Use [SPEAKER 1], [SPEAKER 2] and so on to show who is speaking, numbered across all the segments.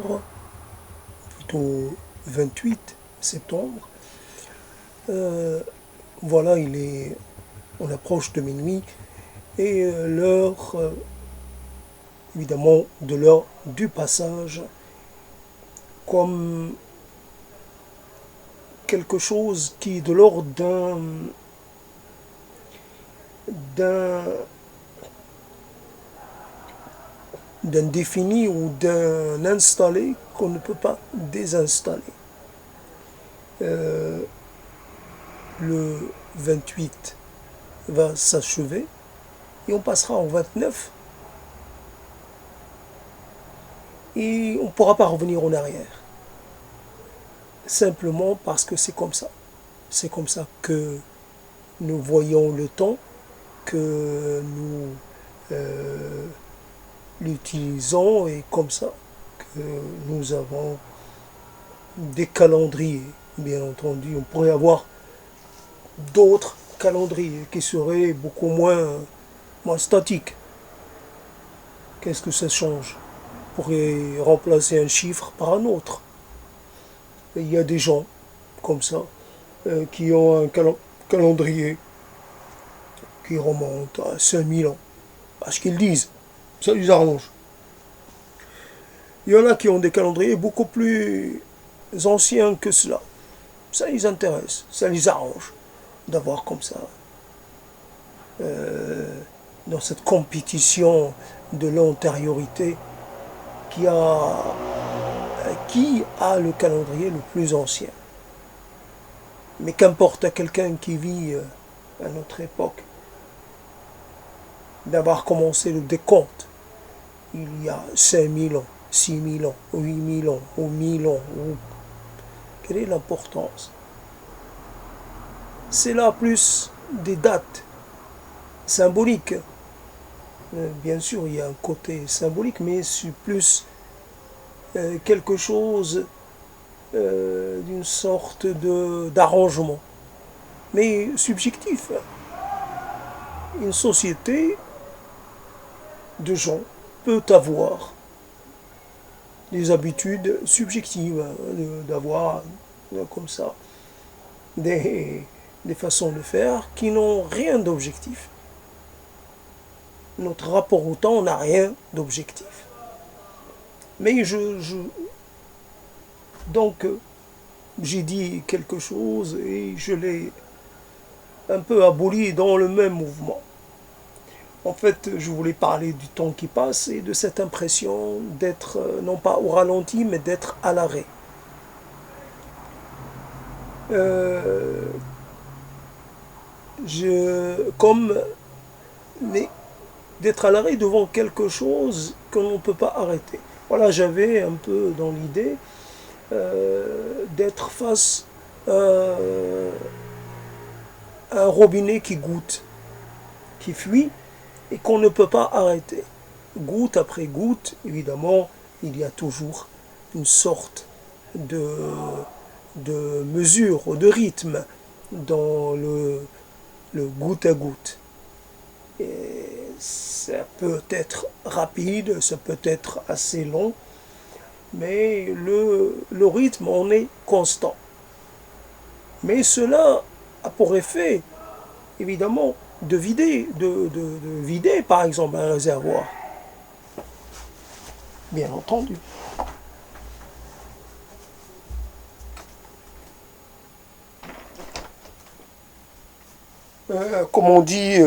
[SPEAKER 1] septembre, plutôt 28 septembre. Voilà, on approche de minuit et l'heure, évidemment, de l'heure du passage, comme quelque chose qui est de l'ordre d'un d'un défini ou d'un installé qu'on ne peut pas désinstaller. Euh, le 28 va s'achever et on passera au 29 et on ne pourra pas revenir en arrière. Simplement parce que c'est comme ça. C'est comme ça que nous voyons le temps, que nous l'utilisons et comme ça que nous avons des calendriers. Bien entendu, on pourrait avoir d'autres calendriers qui seraient beaucoup moins statiques. Qu'est-ce que ça change? On pourrait remplacer un chiffre par un autre. Et il y a des gens comme ça qui ont un calendrier qui remonte à 5000 ans. Parce qu'ils disent, ça les arrange. Il y en a qui ont des calendriers beaucoup plus anciens que cela. Ça les intéresse, ça les arrange d'avoir comme ça. Dans cette compétition de l'antériorité qui a le calendrier le plus ancien. Mais qu'importe à quelqu'un qui vit à notre époque d'avoir commencé le décompte il y a 5000 ans, 6000 ans, 8000 ans, ou 1000 ans. Quelle est l'importance? C'est là plus des dates symboliques. Bien sûr, il y a un côté symbolique, mais c'est plus quelque chose d'une sorte d'arrangement, mais subjectif. Une société de gens peut avoir des habitudes subjectives, d'avoir comme ça des façons de faire qui n'ont rien d'objectif. Notre rapport au temps n'a rien d'objectif. Mais donc, j'ai dit quelque chose et je l'ai un peu aboli dans le même mouvement. En fait, je voulais parler du temps qui passe et de cette impression d'être, non pas au ralenti, mais d'être à l'arrêt. Mais d'être à l'arrêt devant quelque chose qu'on ne peut pas arrêter. Voilà, j'avais un peu dans l'idée d'être face à un robinet qui goutte, qui fuit, et qu'on ne peut pas arrêter. Goutte après goutte, évidemment, il y a toujours une sorte de mesure ou de rythme dans le goutte à goutte. Et ça peut être rapide, ça peut être assez long, mais le rythme en est constant. Mais cela a pour effet, évidemment, de vider par exemple un réservoir. Bien entendu. Comme on dit,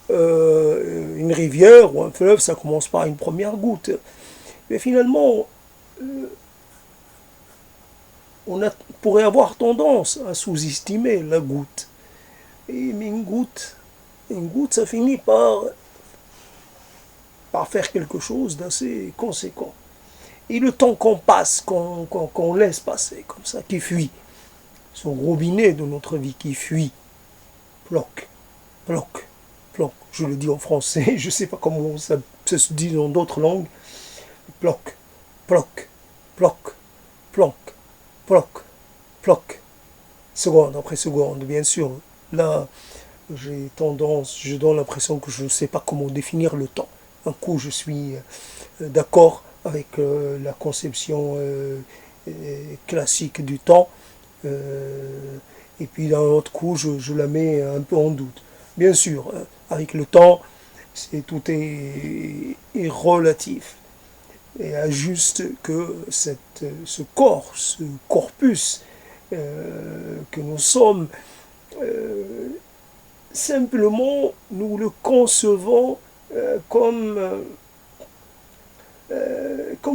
[SPEAKER 1] une rivière ou un fleuve, ça commence par une première goutte. Mais finalement, pourrait avoir tendance à sous-estimer la goutte. Mais une goutte, ça finit par faire quelque chose d'assez conséquent. Et le temps qu'on passe, qu'on laisse passer, comme ça, qui fuit, son robinet de notre vie qui fuit, ploc, ploc, ploc, je le dis en français, je ne sais pas comment ça se dit dans d'autres langues, ploc, ploc, ploc, ploc, ploc, ploc, seconde après seconde, bien sûr. Là, je donne l'impression que je ne sais pas comment définir le temps. Un coup, je suis d'accord avec la conception classique du temps. Et puis d'un autre coup, je la mets un peu en doute. Bien sûr, avec le temps, tout est relatif. Et à juste que ce corps, ce corpus que nous sommes, euh, simplement nous le concevons comme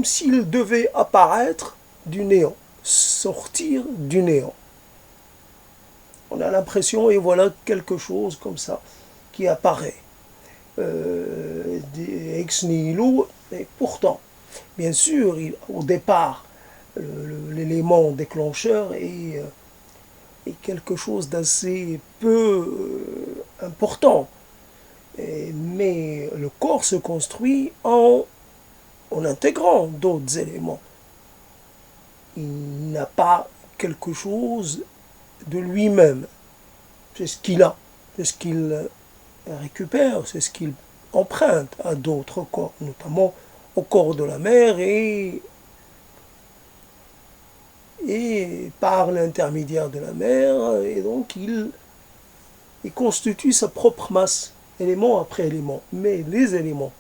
[SPEAKER 1] s'il devait apparaître du néant, sortir du néant. On a l'impression, et voilà quelque chose comme ça qui apparaît. Ex nihilo, et pourtant, bien sûr, au départ, l'élément déclencheur est quelque chose d'assez peu important. Mais le corps se construit en intégrant d'autres éléments. Il n'a pas quelque chose de lui-même. C'est ce qu'il a, c'est ce qu'il récupère, c'est ce qu'il emprunte à d'autres corps, notamment au corps de la mère et par l'intermédiaire de la mère, et donc il constitue sa propre masse, élément après élément. Mais les éléments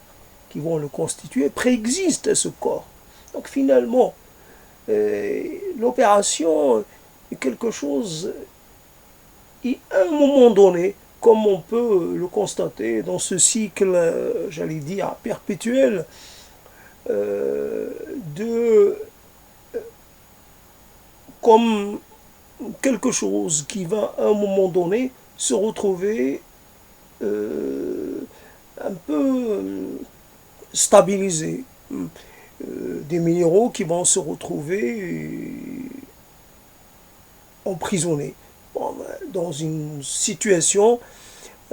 [SPEAKER 1] qui vont le constituer préexistent à ce corps. Donc finalement, l'opération est quelque chose, et à un moment donné, comme on peut le constater dans ce cycle, j'allais dire, perpétuel, de comme quelque chose qui va à un moment donné se retrouver un peu stabilisé. Des minéraux qui vont se retrouver emprisonnés dans une situation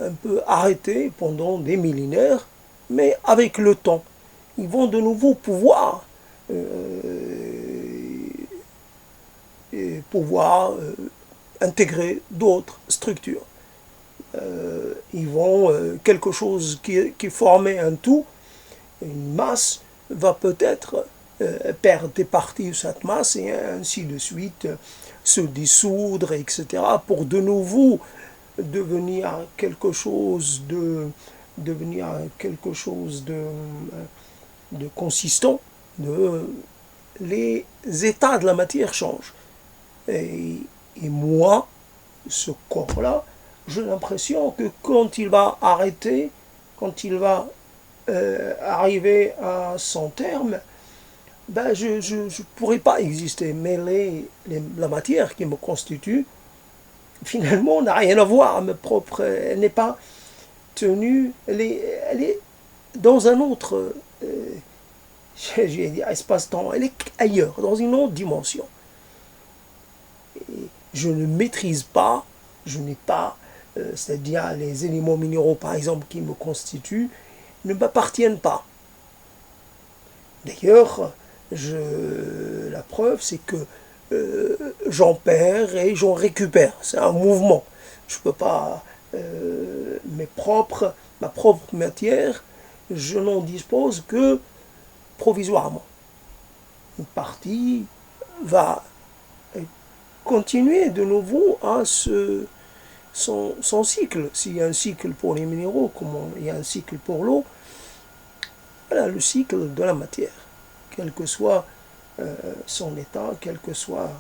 [SPEAKER 1] un peu arrêtée pendant des millénaires, mais avec le temps, ils vont de nouveau intégrer d'autres structures. Ils vont quelque chose qui formait un tout, une masse, va peut-être perdre des parties de cette masse et ainsi de suite se dissoudre, etc., pour de nouveau devenir quelque chose de consistant. Les états de la matière changent. Et moi, ce corps-là, j'ai l'impression que quand il va arrêter, quand il va arriver à son terme, ben je ne pourrais pas exister. Mais la matière qui me constitue, finalement, n'a rien à voir. Elle n'est pas tenue, elle est dans un autre espace-temps. Elle est ailleurs, dans une autre dimension. Et je ne maîtrise pas, je n'ai pas, c'est-à-dire les éléments minéraux, par exemple, qui me constituent, ne m'appartiennent pas. D'ailleurs, la preuve, c'est que j'en perds et j'en récupère. C'est un mouvement. Je ne peux pas... ma propre matière, je n'en dispose que provisoirement. Une partie va continuer de nouveau à son cycle. S'il y a un cycle pour les minéraux, comme il y a un cycle pour l'eau, voilà le cycle de la matière, quel que soit son état, quel que soit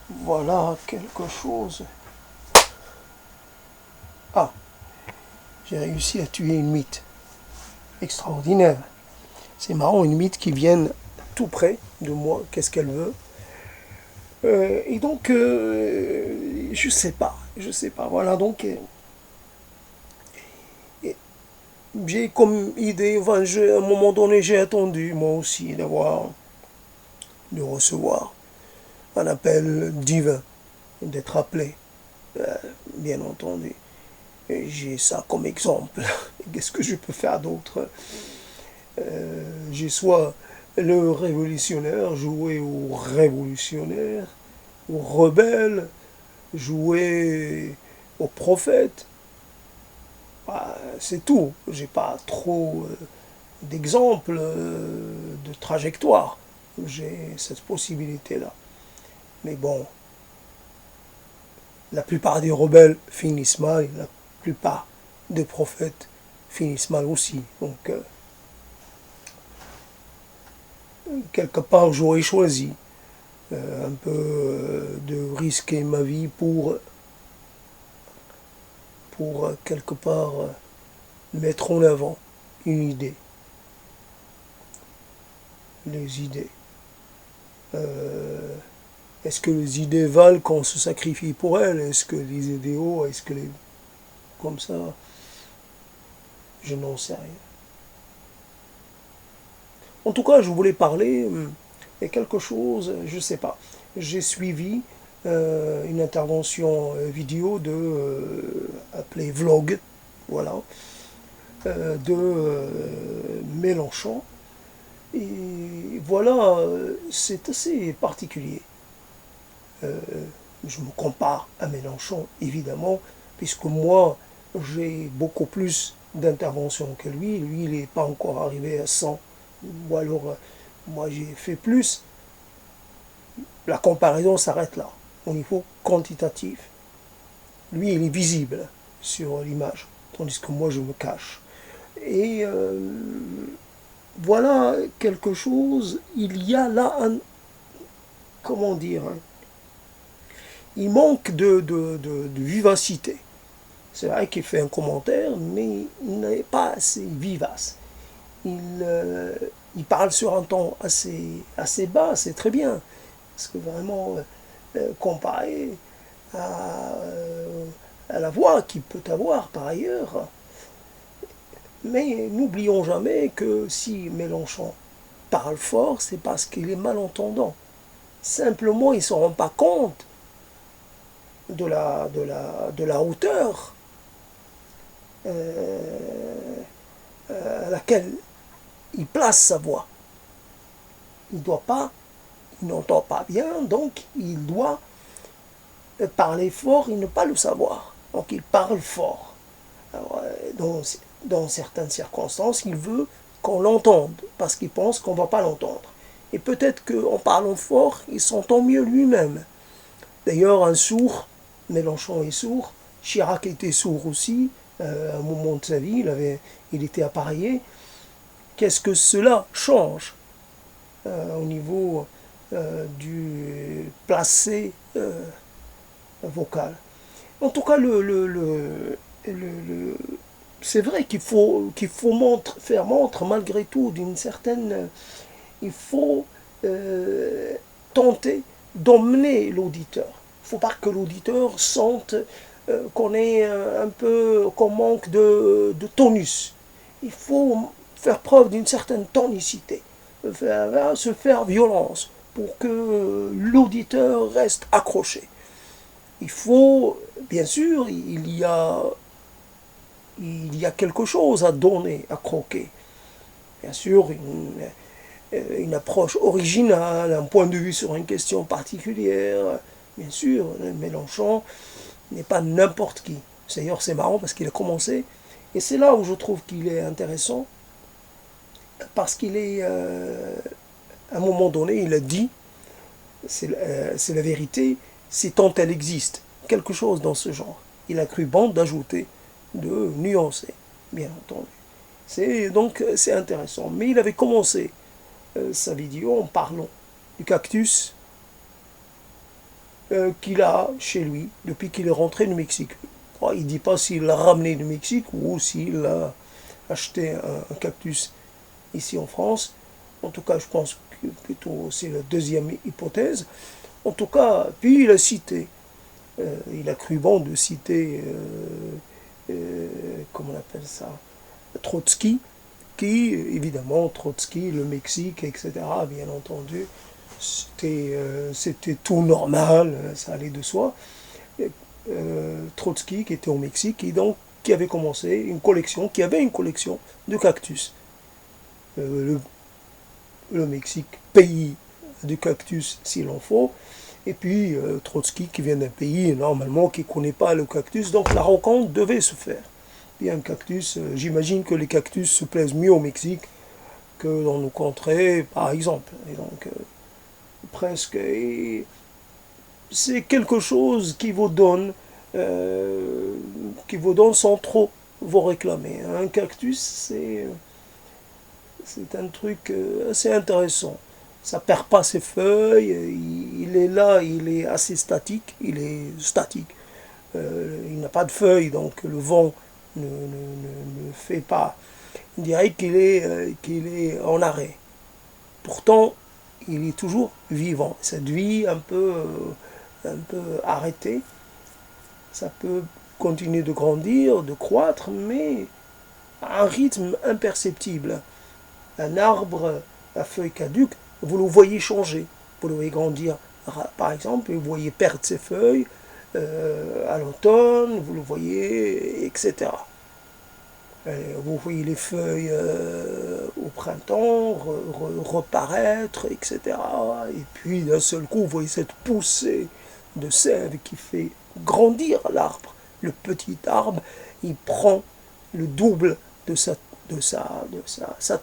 [SPEAKER 1] voilà quelque chose. Ah, j'ai réussi à tuer une mythe extraordinaire. C'est marrant, une mythe qui vient tout près de moi. Qu'est-ce qu'elle veut? Et donc, je sais pas. Voilà, donc, j'ai comme idée, enfin, à un moment donné, j'ai attendu, moi aussi, de recevoir un appel divin, d'être appelé, bien entendu. Et j'ai ça comme exemple. Qu'est-ce que je peux faire d'autre? J'ai soit le révolutionnaire, jouer au révolutionnaire, au rebelle, jouer aux prophètes. Bah, c'est tout. J'ai pas trop d'exemples de trajectoire. J'ai cette possibilité-là. Mais bon, la plupart des rebelles finissent mal, et la plupart des prophètes finissent mal aussi. Donc, quelque part, j'aurais choisi un peu de risquer ma vie pour quelque part mettre en avant une idée, les idées. Est-ce que les idées valent qu'on se sacrifie pour elles? Est-ce que les idéaux, est-ce que les... Comme ça, je n'en sais rien. En tout cas, je voulais parler de quelque chose, je ne sais pas. J'ai suivi une intervention vidéo appelée Vlog, voilà, de Mélenchon. Et voilà, c'est assez particulier. Je me compare à Mélenchon, évidemment, puisque moi, j'ai beaucoup plus d'interventions que lui. Lui, il n'est pas encore arrivé à 100. Ou alors, moi, j'ai fait plus. La comparaison s'arrête là, au niveau quantitatif. Lui, il est visible sur l'image, tandis que moi, je me cache. Et voilà quelque chose, il y a là un, comment dire, hein, il manque de vivacité. C'est vrai qu'il fait un commentaire, mais il n'est pas assez vivace. Il parle sur un ton assez bas, c'est très bien. Parce que vraiment, comparé à la voix qu'il peut avoir par ailleurs. Mais n'oublions jamais que si Mélenchon parle fort, c'est parce qu'il est malentendant. Simplement, il ne se rend pas compte de la hauteur à laquelle il place sa voix. Il doit pas, il n'entend pas bien, donc il doit parler fort et ne pas le savoir. Donc il parle fort. Alors, dans certaines circonstances, il veut qu'on l'entende, parce qu'il pense qu'on ne va pas l'entendre. Et peut-être qu'en parlant fort, il s'entend mieux lui-même. D'ailleurs, un sourd, Mélenchon est sourd, Chirac était sourd aussi, à un moment de sa vie, il était appareillé. Qu'est-ce que cela change au niveau du placé vocal? En tout cas, c'est vrai qu'il faut faire montre malgré tout d'une certaine... Il faut tenter d'emmener l'auditeur. Il ne faut pas que l'auditeur sente qu'on est un peu, qu'on manque de tonus. Il faut faire preuve d'une certaine tonicité, se faire violence pour que l'auditeur reste accroché. Il faut, bien sûr, il y a quelque chose à donner, à croquer. Bien sûr, une approche originale, un point de vue sur une question particulière. Bien sûr, Mélenchon n'est pas n'importe qui. D'ailleurs, c'est marrant parce qu'il a commencé, et c'est là où je trouve qu'il est intéressant, parce qu'il est, à un moment donné, il a dit, c'est la vérité, si tant elle existe, quelque chose dans ce genre. Il a cru bon d'ajouter, de nuancer, bien entendu. Donc c'est intéressant. Mais il avait commencé sa vidéo en parlant du cactus qu'il a chez lui depuis qu'il est rentré du Mexique. Il ne dit pas s'il l'a ramené du Mexique ou s'il a acheté un cactus ici en France. En tout cas, je pense que plutôt c'est la deuxième hypothèse. En tout cas, puis il a cité, il a cru bon de citer, comment on appelle ça, Trotsky, qui, évidemment, Trotsky, le Mexique, etc., bien entendu, c'était tout normal, ça allait de soi. Trotsky, qui était au Mexique, et donc qui avait qui avait une collection de cactus. Le Mexique, pays du cactus s'il en faut, Et puis Trotsky qui vient d'un pays normalement qui ne connaît pas le cactus, donc la rencontre devait se faire. Puis un cactus, j'imagine que les cactus se plaisent mieux au Mexique que dans nos contrées, par exemple. Et donc presque, et c'est quelque chose qui vous donne sans trop vous réclamer. Un cactus, c'est un truc assez intéressant. Ça perd pas ses feuilles, il est là, il est assez statique, il est statique. Il n'a pas de feuilles, donc le vent ne fait pas. On dirait qu'il est en arrêt. Pourtant, il est toujours vivant. Cette vie un peu arrêtée, ça peut continuer de grandir, de croître, mais à un rythme imperceptible. Un arbre à feuilles caduques, vous le voyez changer, vous le voyez grandir. Par exemple, vous voyez perdre ses feuilles à l'automne, vous le voyez, etc. Vous voyez les feuilles au printemps reparaître, etc. Et puis d'un seul coup, vous voyez cette poussée de sève qui fait grandir l'arbre. Le petit arbre, il prend le double de sa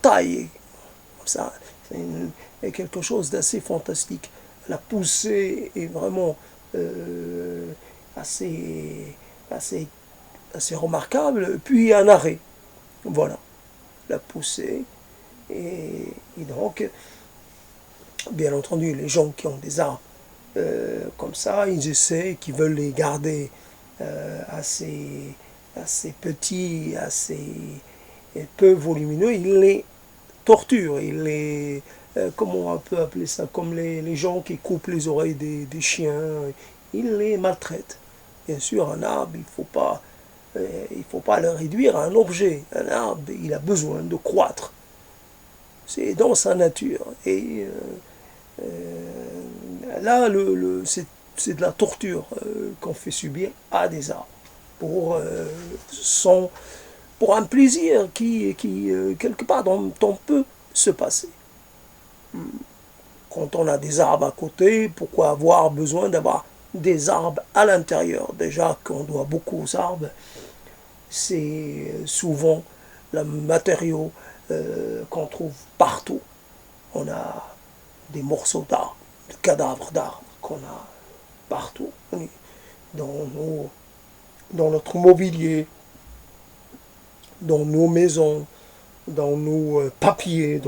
[SPEAKER 1] taille. Ça, c'est quelque chose d'assez fantastique. La poussée est vraiment assez, assez, assez remarquable. Puis un arrêt. Voilà, la poussée. Et donc, bien entendu, les gens qui ont des arbres comme ça, ils essaient, qui veulent les garder assez petits, assez peu volumineux, ils les torturent, ils les... comment on peut appeler ça? Comme les gens qui coupent les oreilles des chiens, ils les maltraitent. Bien sûr, un arbre, il faut pas le réduire à un objet. Un arbre, il a besoin de croître. C'est dans sa nature. Et là, c'est de la torture qu'on fait subir à des arbres pour, pour un plaisir qui quelque part, dont on peut se passer. Quand on a des arbres à côté, pourquoi avoir besoin d'avoir des arbres à l'intérieur? Déjà qu'on doit beaucoup aux arbres, c'est souvent le matériau qu'on trouve partout. On a des morceaux d'arbres, des cadavres d'arbres qu'on a partout, dans notre mobilier, dans nos maisons, dans nos papiers,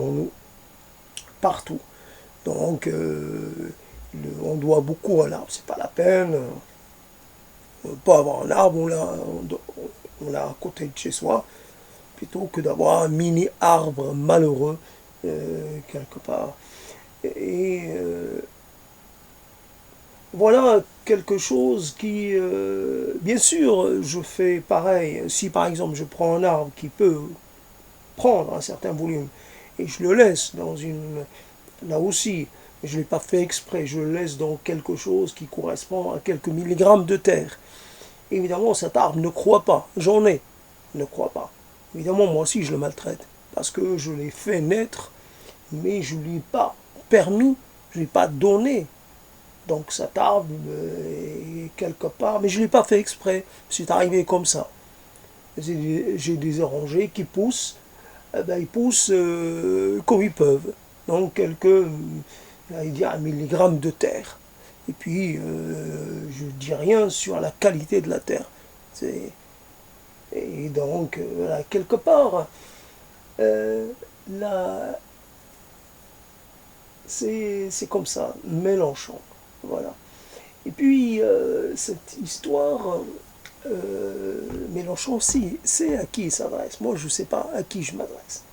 [SPEAKER 1] partout. Donc, on doit beaucoup à l'arbre. C'est pas la peine. Pas avoir un arbre, on l'a à côté de chez soi, plutôt que d'avoir un mini arbre malheureux quelque part. Et voilà quelque chose qui, bien sûr, je fais pareil. Si par exemple je prends un arbre qui peut prendre un certain volume et je le laisse dans une... Là aussi, je ne l'ai pas fait exprès, je le laisse dans quelque chose qui correspond à quelques milligrammes de terre. Évidemment, cet arbre ne croît pas, ne croît pas. Évidemment, moi aussi, je le maltraite, parce que je l'ai fait naître, mais je ne lui ai pas permis, je ne lui ai pas donné. Donc cet arbre est quelque part, mais je ne l'ai pas fait exprès, c'est arrivé comme ça. J'ai des orangers qui poussent, ils poussent comme ils peuvent, donc un milligramme de terre. Et puis, je ne dis rien sur la qualité de la terre. Et donc, quelque part, là, c'est comme ça, Mélenchon. Voilà. Et puis, cette histoire, Mélenchon, si, c'est à qui il s'adresse. Moi, je ne sais pas à qui je m'adresse.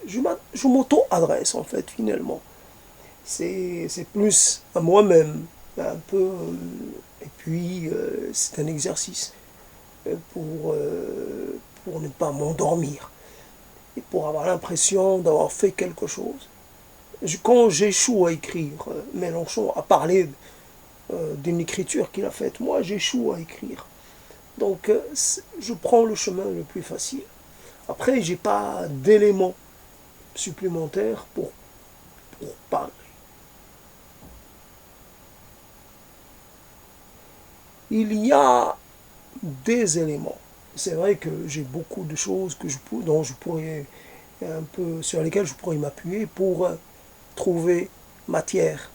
[SPEAKER 1] Je m'auto-adresse, en fait, finalement. C'est plus à moi-même, un peu. Et puis, c'est un exercice pour ne pas m'endormir et pour avoir l'impression d'avoir fait quelque chose. Quand j'échoue à écrire, Mélenchon a parlé d'une écriture qu'il a faite. Moi, j'échoue à écrire. Donc, je prends le chemin le plus facile. Après, j'ai pas d'éléments supplémentaires pour parler. il y a des éléments. C'est vrai que j'ai beaucoup de choses dont je pourrais sur lesquelles je pourrais m'appuyer pour trouver matière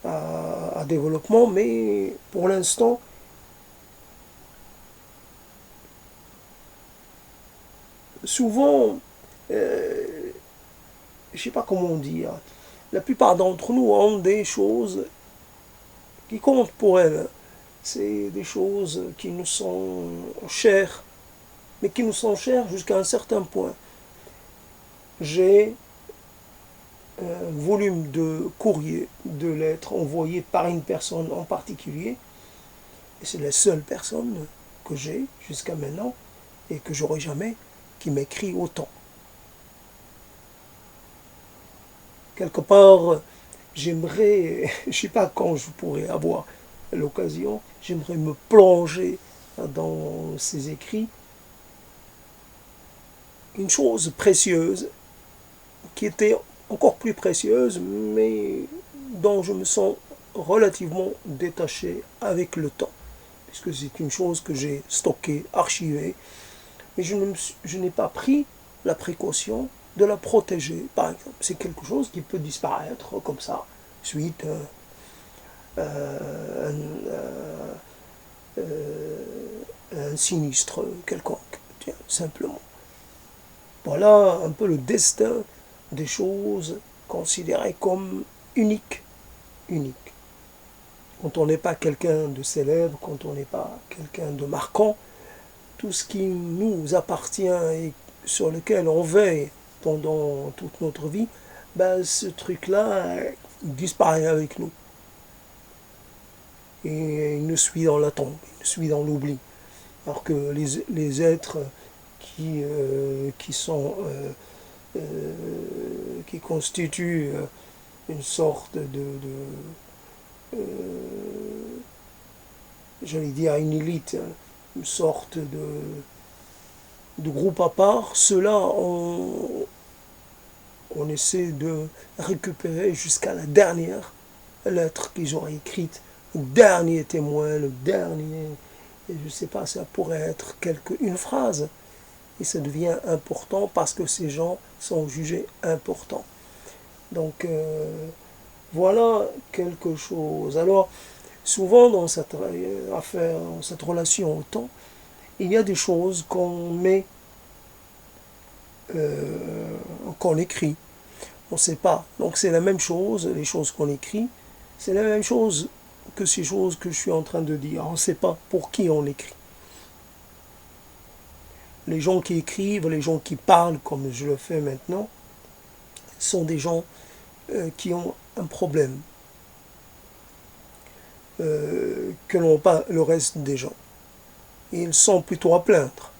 [SPEAKER 1] à développement, mais pour l'instant, souvent, je ne sais pas comment dire, la plupart d'entre nous ont des choses qui comptent pour elles. C'est des choses qui nous sont chères, mais qui nous sont chères jusqu'à un certain point. J'ai un volume de courrier, de lettres envoyées par une personne en particulier, et c'est la seule personne que j'ai jusqu'à maintenant, et que j'aurai jamais, qui m'écrit autant. Quelque part, j'aimerais, je ne sais pas quand je pourrais avoir l'occasion, j'aimerais me plonger dans ses écrits. Une chose précieuse, qui était encore plus précieuse, mais dont je me sens relativement détaché avec le temps, puisque c'est une chose que j'ai stockée, archivée, mais je n'ai pas pris la précaution de la protéger, par exemple. C'est quelque chose qui peut disparaître comme ça, suite à un sinistre quelconque, tiens, simplement. Voilà un peu le destin des choses considérées comme uniques. Uniques. Quand on n'est pas quelqu'un de célèbre, quand on n'est pas quelqu'un de marquant, tout ce qui nous appartient et sur lequel on veille pendant toute notre vie, ben ce truc-là disparaît avec nous. Et il nous suit dans la tombe, il nous suit dans l'oubli. Alors que les êtres qui constituent une sorte euh, j'allais dire une élite, une sorte de groupe à part, ceux-là, on essaie de récupérer jusqu'à la dernière lettre qu'ils auraient écrite, le dernier témoin, le dernier, et je ne sais pas, ça pourrait être une phrase, et ça devient important parce que ces gens sont jugés importants. Donc voilà quelque chose. Alors souvent dans cette affaire, dans cette relation au temps, il y a des choses qu'on écrit. On ne sait pas. Donc c'est la même chose, les choses qu'on écrit, c'est la même chose que ces choses que je suis en train de dire. On ne sait pas pour qui on écrit. Les gens qui écrivent, les gens qui parlent, comme je le fais maintenant, sont des gens qui ont un problème que n'ont pas le reste des gens. Et ils sont plutôt à plaindre.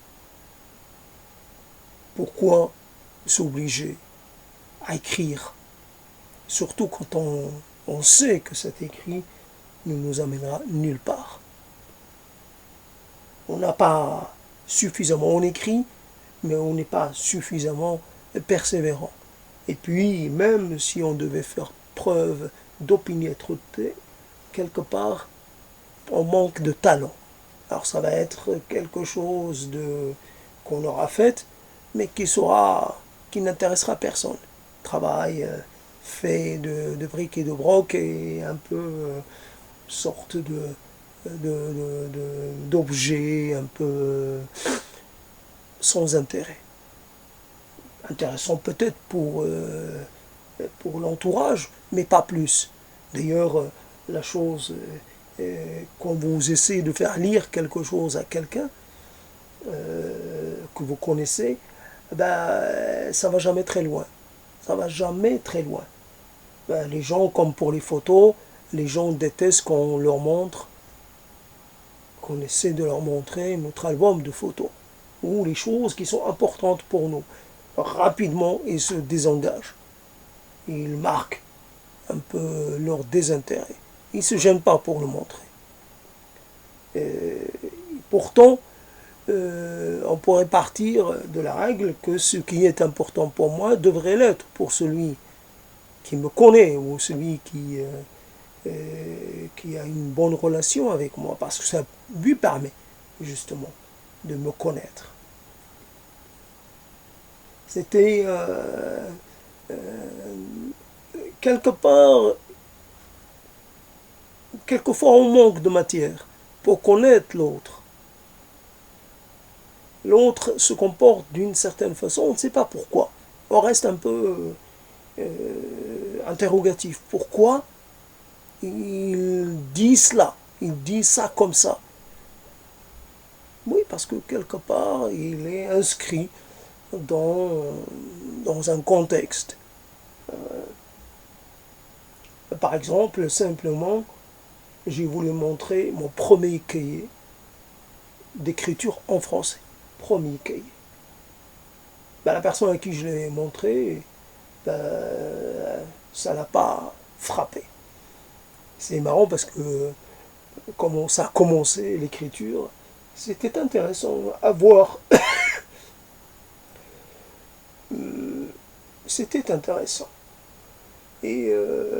[SPEAKER 1] Pourquoi s'obliger à écrire? Surtout quand on sait que cet écrit ne nous amènera nulle part. On n'a pas suffisamment, on écrit, mais on n'est pas suffisamment persévérant. Et puis, même si on devait faire preuve d'opiniâtreté, quelque part, on manque de talent. Alors ça va être quelque chose qu'on aura fait, mais qui n'intéressera personne. Travail fait de briques et de broc et un peu sorte d'objet un peu sans intérêt. Intéressant peut-être pour l'entourage, mais pas plus. D'ailleurs, la chose, quand vous essayez de faire lire quelque chose à quelqu'un que vous connaissez, ben, ça va jamais très loin. Ça va jamais très loin. Ben, les gens, comme pour les photos, les gens détestent qu'on leur montre, qu'on essaie de leur montrer notre album de photos, ou les choses qui sont importantes pour nous. Rapidement, ils se désengagent. Ils marquent un peu leur désintérêt. Ils ne se gênent pas pour le montrer. Pourtant, on pourrait partir de la règle que ce qui est important pour moi devrait l'être pour celui qui me connaît ou celui qui a une bonne relation avec moi, parce que ça lui permet justement de me connaître. C'était quelque part, quelquefois on manque de matière pour connaître l'autre. L'autre se comporte d'une certaine façon, on ne sait pas pourquoi. On reste un peu interrogatif. Pourquoi il dit cela? Il dit ça comme ça. Oui, parce que quelque part, il est inscrit dans, dans un contexte. Par exemple, simplement, j'ai voulu montrer mon premier cahier d'écriture en français. Premier cahier. Ben, la personne à qui je l'ai montré, ben, ça l'a pas frappé. C'est marrant parce que comment ça a commencé l'écriture, c'était intéressant à voir. C'était intéressant. Et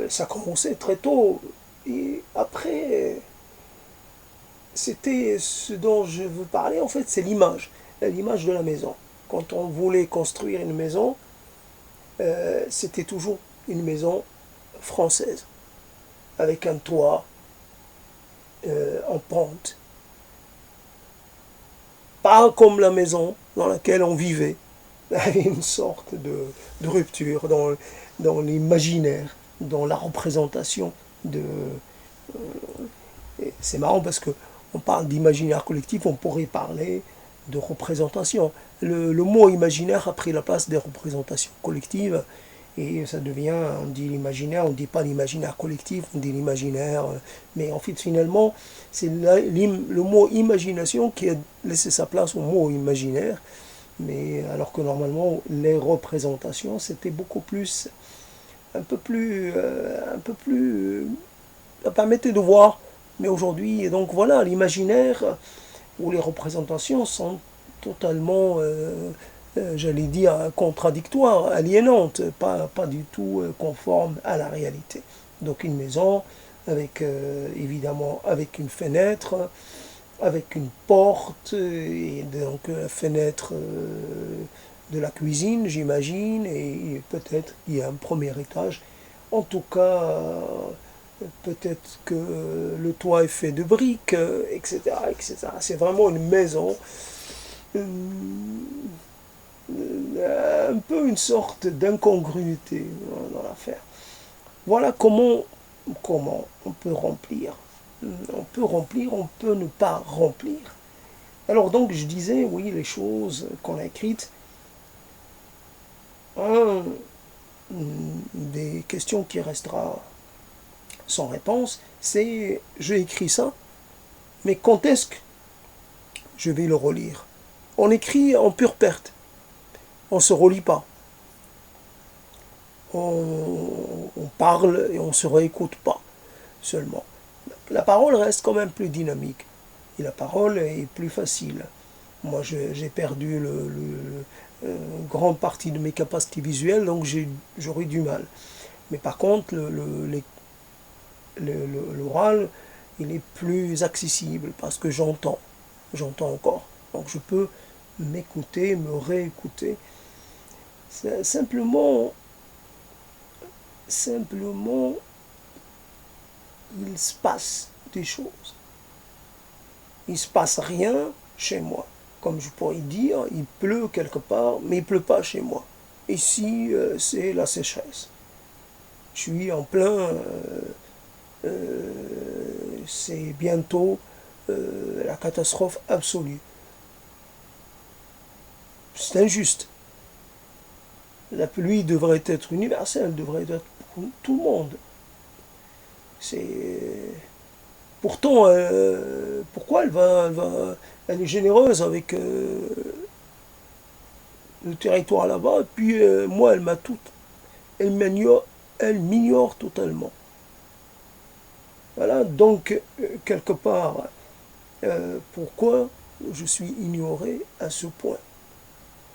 [SPEAKER 1] ça a commencé très tôt. Et après, c'était ce dont je veux parler, en fait, c'est l'image de la maison. Quand on voulait construire une maison, c'était toujours une maison française, avec un toit en pente. Pas comme la maison dans laquelle on vivait. Il y avait une sorte de rupture dans l'imaginaire, dans la représentation de... C'est marrant parce que on parle d'imaginaire collectif, on pourrait parler de représentation. Le mot imaginaire a pris la place des représentations collectives et ça devient, on dit l'imaginaire, on ne dit pas l'imaginaire collectif, on dit l'imaginaire, mais en fait finalement c'est le mot imagination qui a laissé sa place au mot imaginaire, mais alors que normalement les représentations c'était beaucoup plus, un peu plus, ça permettait de voir, mais aujourd'hui, donc voilà, l'imaginaire où les représentations sont totalement, j'allais dire, contradictoires, aliénantes, pas du tout conformes à la réalité. Donc une maison avec évidemment avec une fenêtre, avec une porte, et donc la fenêtre de la cuisine, j'imagine, et peut-être il y a un premier étage. En tout cas, peut-être que le toit est fait de briques, etc., etc. C'est vraiment une maison, un peu une sorte d'incongruité dans l'affaire. Voilà comment on peut remplir. On peut remplir, on peut ne pas remplir. Alors donc je disais, oui, les choses qu'on a écrites, un des questions qui restera sans réponse, c'est j'ai écrit ça, mais quand est-ce que je vais le relire? On écrit en pure perte, on ne se relit pas. On parle et on ne se réécoute pas seulement. La parole reste quand même plus dynamique et la parole est plus facile. Moi, j'ai perdu grande partie de mes capacités visuelles, donc j'aurais du mal. Mais par contre, l'oral, il est plus accessible parce que j'entends encore. Donc je peux m'écouter, me réécouter. Simplement, il se passe des choses. Il ne se passe rien chez moi. Comme je pourrais dire, il pleut quelque part, mais il ne pleut pas chez moi. Ici, c'est la sécheresse. Je suis en plein... c'est bientôt la catastrophe absolue. C'est injuste. La pluie devrait être universelle, devrait être pour tout le monde. C'est... Pourtant, pourquoi elle est généreuse avec le territoire là-bas, et puis moi, elle m'ignore totalement. Voilà, donc, quelque part, pourquoi je suis ignoré à ce point?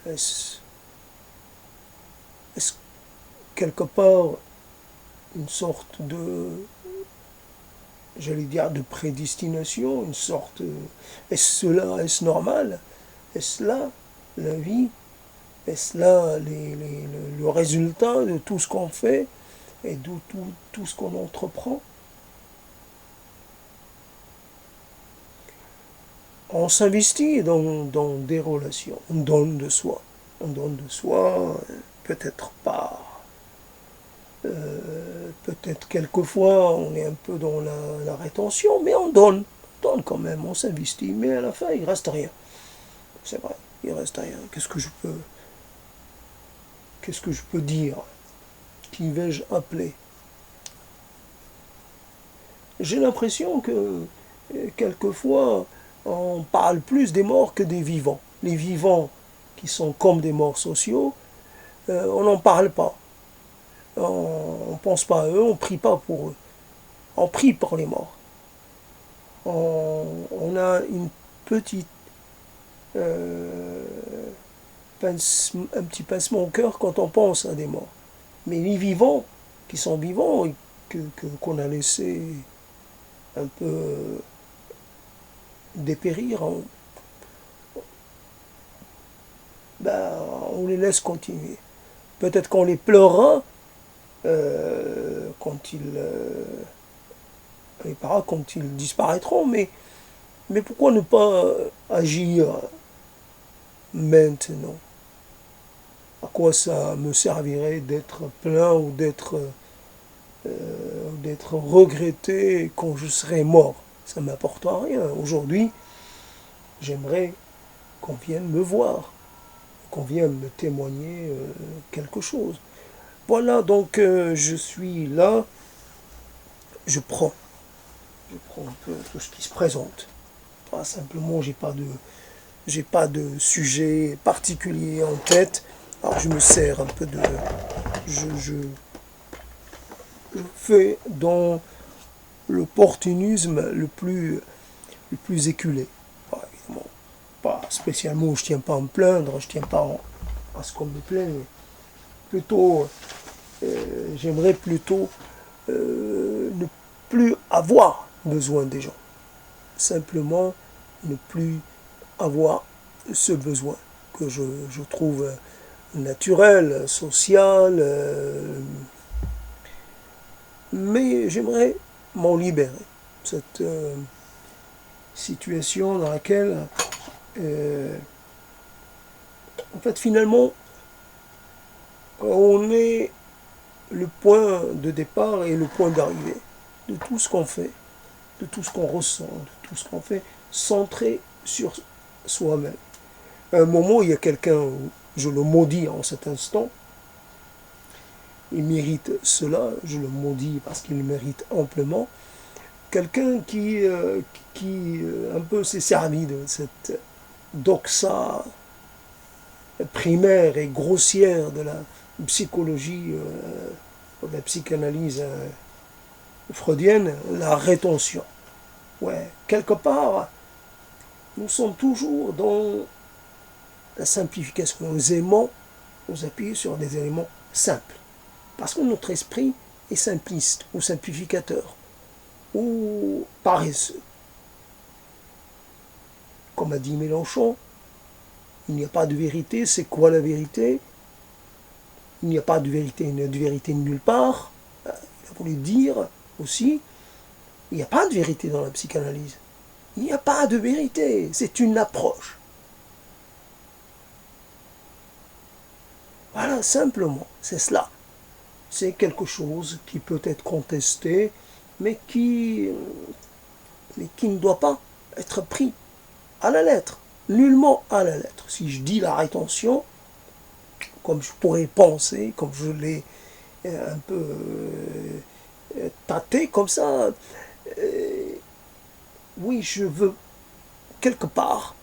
[SPEAKER 1] Est-ce quelque part une sorte j'allais dire, de prédestination, une sorte, est-ce cela, est-ce normal? Est-ce là la vie? Est-ce là le résultat de tout ce qu'on fait et de tout ce qu'on entreprend? On s'investit dans des relations, on donne de soi. On donne de soi, peut-être pas. Peut-être quelquefois on est un peu dans la rétention, mais on donne quand même, on s'investit, mais à la fin il reste rien. C'est vrai, il reste rien. Qu'est-ce que je peux dire? Qui vais-je appeler? J'ai l'impression que quelquefois on parle plus des morts que des vivants. Les vivants qui sont comme des morts sociaux, on n'en parle pas. On ne pense pas à eux, on ne prie pas pour eux. On prie pour les morts. On a une petite un petit pincement au cœur quand on pense à des morts. Mais les vivants, qui sont vivants et qu'on a laissé un peu dépérir, ben, on les laisse continuer. Peut-être qu'on les pleurera quand quand ils disparaîtront, mais pourquoi ne pas agir maintenant? À quoi ça me servirait d'être plein ou d'être regretté quand je serai mort? Ça ne m'apportera rien. Aujourd'hui, j'aimerais qu'on vienne me voir, qu'on vienne me témoigner quelque chose. Voilà, donc je suis là, je prends un peu tout ce qui se présente. Pas simplement, j'ai pas de sujet particulier en tête. Alors je me sers un peu de, je fais dans l'opportunisme le plus éculé. Évidemment, pas spécialement, je tiens pas à me plaindre, je tiens pas à ce qu'on me plaigne. Plutôt, j'aimerais plutôt ne plus avoir besoin des gens. Simplement, ne plus avoir ce besoin que je trouve naturel, social, mais j'aimerais m'en libérer. Cette situation dans laquelle, en fait, finalement, on est le point de départ et le point d'arrivée de tout ce qu'on fait, de tout ce qu'on ressent, de tout ce qu'on fait, centré sur soi-même. À un moment, il y a quelqu'un, je le maudis en cet instant, il mérite cela, je le maudis parce qu'il le mérite amplement, quelqu'un qui un peu s'est servi de cette doxa primaire et grossière de la psychologie, de la psychanalyse freudienne, la rétention. Ouais, quelque part, nous sommes toujours dans la simplification. Nous aimons nous appuyer sur des éléments simples. Parce que notre esprit est simpliste ou simplificateur ou paresseux. Comme a dit Mélenchon, il n'y a pas de vérité, c'est quoi la vérité? Il n'y a pas de vérité, il n'y a de vérité nulle part. Il a voulu dire aussi, il n'y a pas de vérité dans la psychanalyse. Il n'y a pas de vérité, c'est une approche. Voilà, simplement, c'est cela. C'est quelque chose qui peut être contesté, mais qui ne doit pas être pris à la lettre, nullement à la lettre. Si je dis la rétention, comme je pourrais penser, comme je l'ai un peu tâté comme ça, oui, je veux quelque part,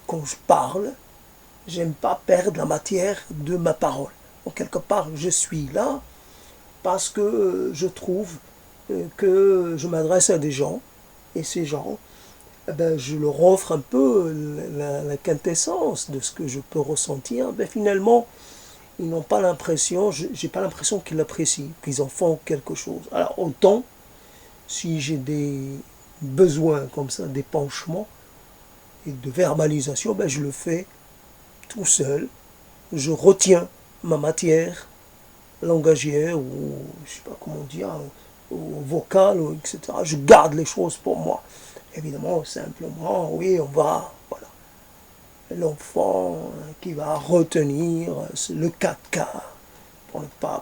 [SPEAKER 1] quand je parle, j'aime pas perdre la matière de ma parole. Donc quelque part, je suis là parce que je trouve que je m'adresse à des gens, et ces gens, eh ben, je leur offre un peu la quintessence de ce que je peux ressentir. Ben, finalement, ils n'ont pas l'impression, j'ai pas l'impression qu'ils l'apprécient, qu'ils en font quelque chose. Alors autant, si j'ai des besoins comme ça, d'épanchement et de verbalisation, ben je le fais tout seul. Je retiens ma matière langagière ou je sais pas comment dire, ou vocale, etc. Je garde les choses pour moi. Évidemment, simplement, oui, on va, voilà. L'enfant qui va retenir le caca.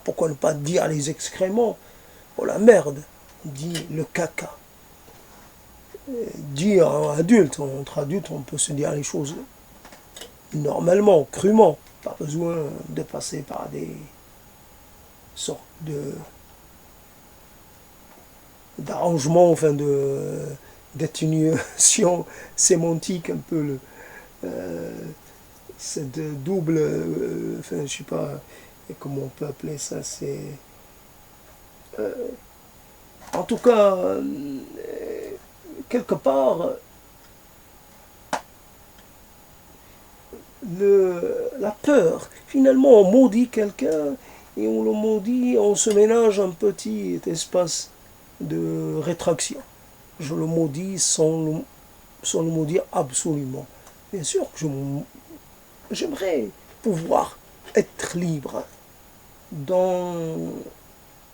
[SPEAKER 1] Pourquoi ne pas dire les excréments? Oh la merde, dit le caca. Dire à un adulte, entre adultes, on peut se dire les choses normalement, crûment. Pas besoin de passer par des sortes d'arrangements, enfin d'atténuation sémantique, un peu cette double, enfin je sais pas comment on peut appeler ça, c'est en tout cas quelque part la peur. Finalement, on maudit quelqu'un et on le maudit, on se ménage un petit espace de rétraction. Je le maudis sans le maudire absolument. Bien sûr que j'aimerais pouvoir être libre dans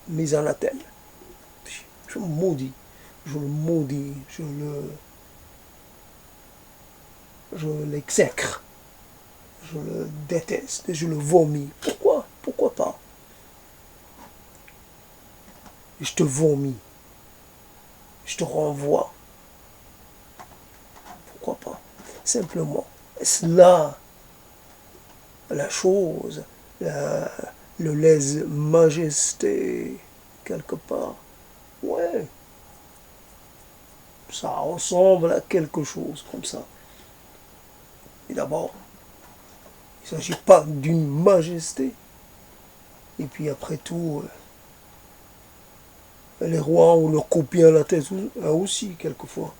[SPEAKER 1] mes anathèmes. Je le maudis, je le maudis, je l'exècre, je le déteste, je le vomis. Pourquoi? Pourquoi pas? Je te vomis, je te renvoie. Pourquoi pas? Simplement, est-ce là la chose, le lèse-majesté, quelque part? Ouais, ça ressemble à quelque chose comme ça. Et d'abord, il ne s'agit pas d'une majesté. Et puis après tout, les rois ont leur copie à la tête aussi, quelquefois.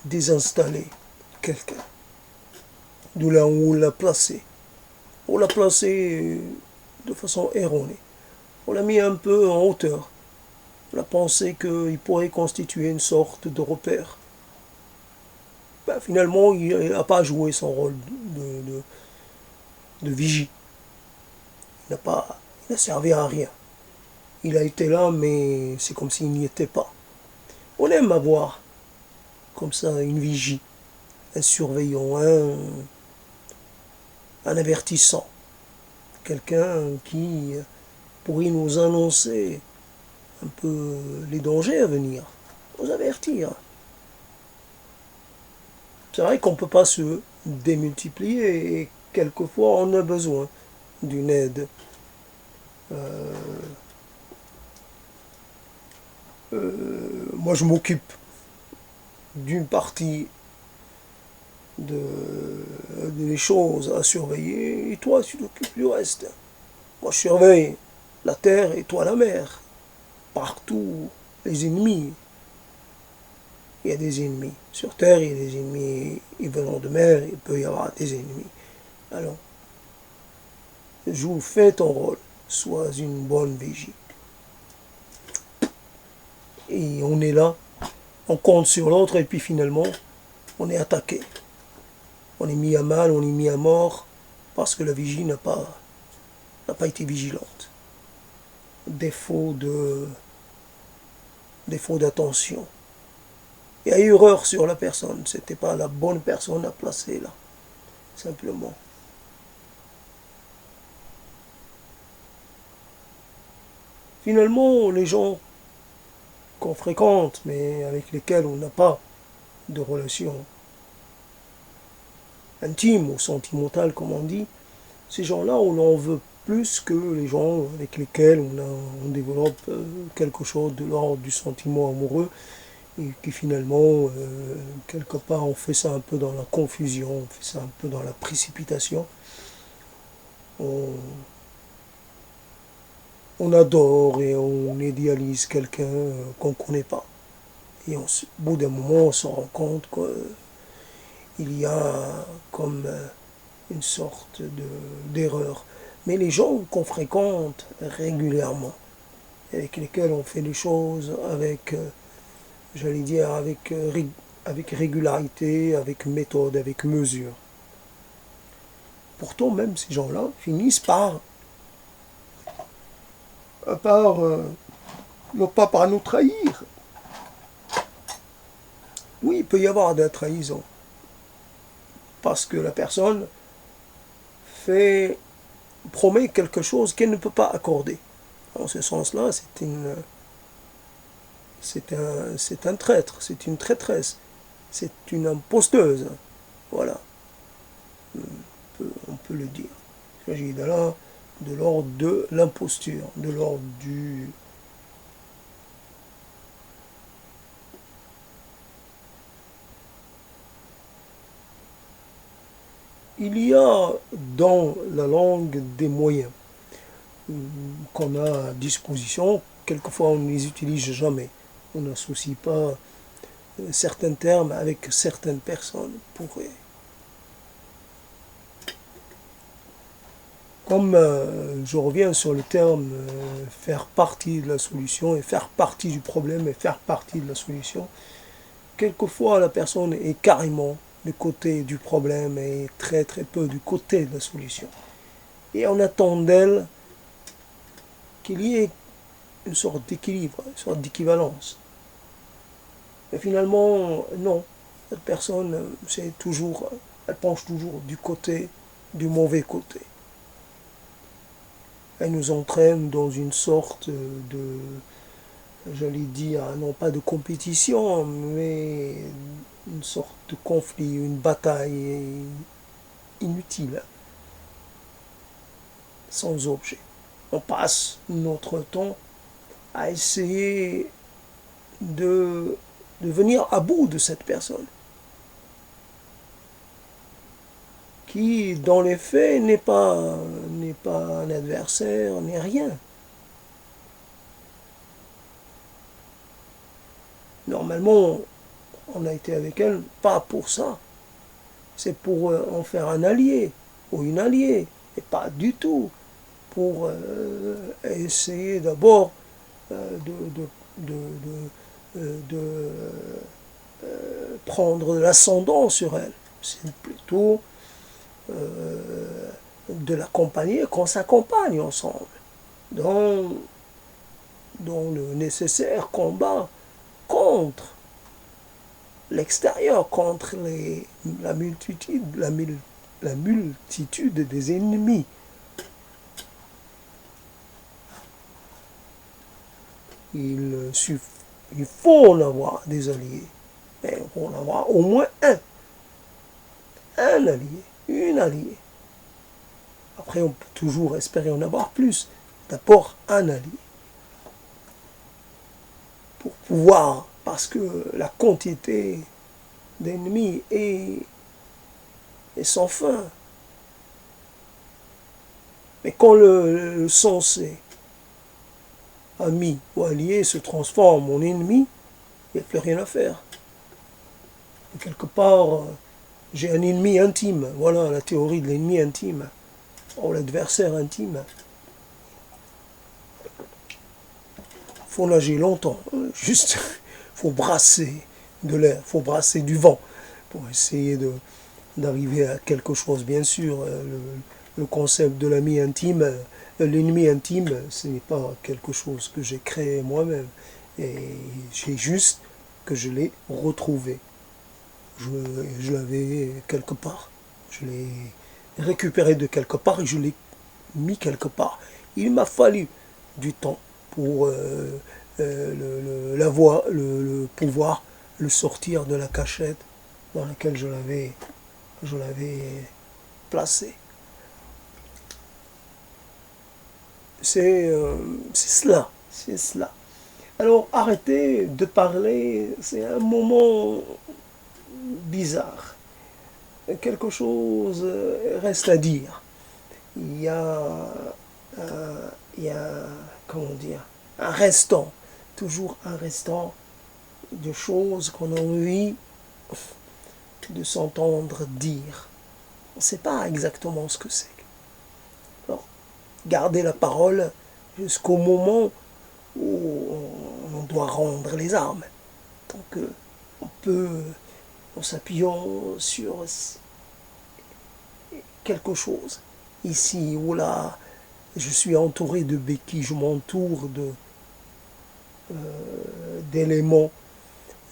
[SPEAKER 1] Désinstaller quelqu'un de là où on l'a placé. On l'a placé de façon erronée. On l'a mis un peu en hauteur. On a pensé qu'il pourrait constituer une sorte de repère. Ben, finalement, il n'a pas joué son rôle de vigie. Il n'a servi à rien. Il a été là, mais c'est comme s'il n'y était pas. On aime avoir comme ça une vigie, un surveillant, un avertissant. Quelqu'un qui pourrait nous annoncer un peu les dangers à venir, nous avertir. C'est vrai qu'on ne peut pas se démultiplier et quelquefois on a besoin d'une aide. Moi je m'occupe d'une partie des choses à surveiller et toi tu t'occupes du reste. Moi je surveille la terre et toi la mer. Partout, les ennemis. Il y a des ennemis. Sur terre, il y a des ennemis. Et venant de mer, il peut y avoir des ennemis. Alors, fais ton rôle. Sois une bonne vigie. Et on est là, on compte sur l'autre et puis finalement, on est attaqué. On est mis à mal, on est mis à mort parce que la vigie n'a pas été vigilante. Défaut d'attention. Il y a eu erreur sur la personne. C'était pas la bonne personne à placer là. Simplement. Finalement, les gens qu'on fréquente, mais avec lesquels on n'a pas de relation intime ou sentimentale, comme on dit, ces gens-là, on en veut plus que les gens avec lesquels on développe quelque chose de l'ordre du sentiment amoureux et qui finalement, quelque part, on fait ça un peu dans la confusion, on fait ça un peu dans la précipitation. On adore et on idéalise quelqu'un qu'on ne connaît pas. Et au bout d'un moment, on se rend compte qu'il y a comme une sorte d'erreur. Mais les gens qu'on fréquente régulièrement, avec lesquels on fait les choses avec, j'allais dire, avec régularité, avec méthode, avec mesure. Pourtant, même ces gens-là finissent par non pas par nous trahir. Oui, il peut y avoir de la trahison, parce que la personne promet quelque chose qu'elle ne peut pas accorder. En ce sens-là, c'est un traître, c'est une traîtresse, c'est une imposteuse. Voilà, on peut le dire. Il s'agit de là de l'ordre de l'imposture, de l'ordre du... Il y a dans la langue des moyens qu'on a à disposition. Quelquefois, on ne les utilise jamais. On n'associe pas certains termes avec certaines personnes. Comme je reviens sur le terme faire partie de la solution et faire partie du problème et faire partie de la solution, quelquefois la personne est carrément du côté du problème et très très peu du côté de la solution. Et on attend d'elle qu'il y ait une sorte d'équilibre, une sorte d'équivalence. Mais finalement, non. Cette personne, elle penche toujours du mauvais côté. Elle nous entraîne dans une sorte de, j'allais dire, non pas de compétition, mais une sorte de conflit, une bataille inutile, sans objet. On passe notre temps à essayer de venir à bout de cette personne, qui dans les faits n'est pas un adversaire, n'est rien. Normalement, on a été avec elle pas pour ça. C'est pour en faire un allié ou une alliée, et pas du tout pour essayer d'abord de prendre l'ascendant sur elle. C'est plutôt de l'accompagner, qu'on s'accompagne ensemble dans, dans le nécessaire combat contre l'extérieur, contre la multitude des ennemis. Il faut en avoir des alliés, mais il faut en avoir au moins un allié, une alliée. Après, on peut toujours espérer en avoir plus. D'abord, un allié. Pour pouvoir, parce que la quantité d'ennemis est sans fin. Mais quand le sensé ami ou allié se transforme en ennemi, il n'y a plus rien à faire. Et quelque part, j'ai un ennemi intime. Voilà la théorie de l'ennemi intime. Ou l'adversaire intime. Il faut nager longtemps. Juste, il faut brasser de l'air, il faut brasser du vent pour essayer d'arriver à quelque chose. Bien sûr, le concept de l'ami intime, l'ennemi intime, ce n'est pas quelque chose que j'ai créé moi-même. Et j'ai juste que je l'ai retrouvé. Je l'avais quelque part. Je l'ai récupéré de quelque part et je l'ai mis quelque part. Il m'a fallu du temps pour pouvoir le sortir de la cachette dans laquelle je l'avais placé. C'est cela, c'est cela. Alors arrêtez de parler, c'est un moment bizarre. Quelque chose reste à dire. Il y a, comment dire, un restant, toujours un restant de choses qu'on a envie de s'entendre dire. On ne sait pas exactement ce que c'est. Alors, gardez la parole jusqu'au moment où on doit rendre les armes. Donc on peut, en s'appuyant sur quelque chose, ici ou là, je suis entouré de béquilles, je m'entoure d'éléments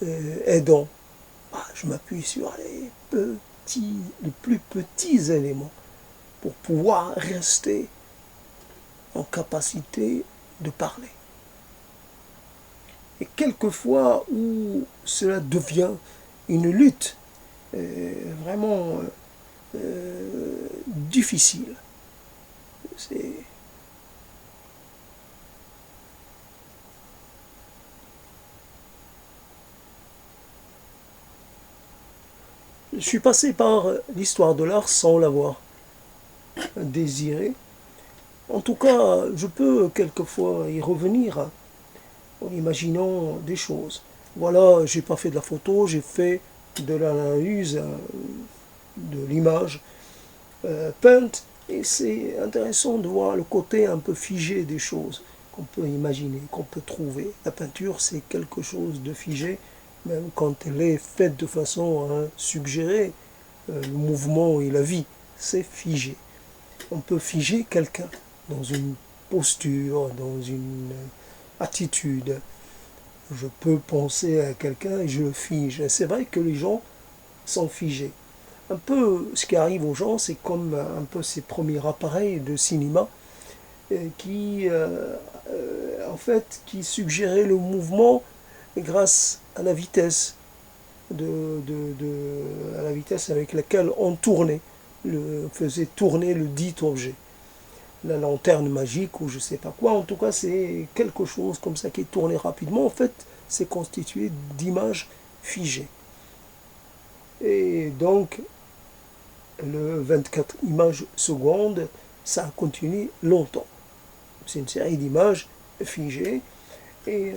[SPEAKER 1] aidants. Ah, je m'appuie sur les plus petits éléments pour pouvoir rester en capacité de parler. Et quelquefois où cela devient une lutte vraiment difficile, c'est je suis passé par l'histoire de l'art sans l'avoir désiré. En tout cas, je peux quelquefois y revenir en imaginant des choses. Voilà, j'ai pas fait de la photo, j'ai fait de l'analyse de l'image peinte, et c'est intéressant de voir le côté un peu figé des choses qu'on peut imaginer, qu'on peut trouver. La peinture, c'est quelque chose de figé, même quand elle est faite de façon à suggérer le mouvement et la vie, c'est figé. On peut figer quelqu'un dans une posture, dans une attitude. Je peux penser à quelqu'un et je le fige. C'est vrai que les gens sont figés. Un peu ce qui arrive aux gens, c'est comme un peu ces premiers appareils de cinéma qui, en fait, qui suggéraient le mouvement grâce à la vitesse, à la vitesse avec laquelle on tournait, faisait tourner le dit objet. La lanterne magique ou je sais pas quoi, en tout cas c'est quelque chose comme ça qui tournait rapidement. En fait, c'est constitué d'images figées. Et donc, le 24 images secondes, ça a continué longtemps. C'est une série d'images figées. Et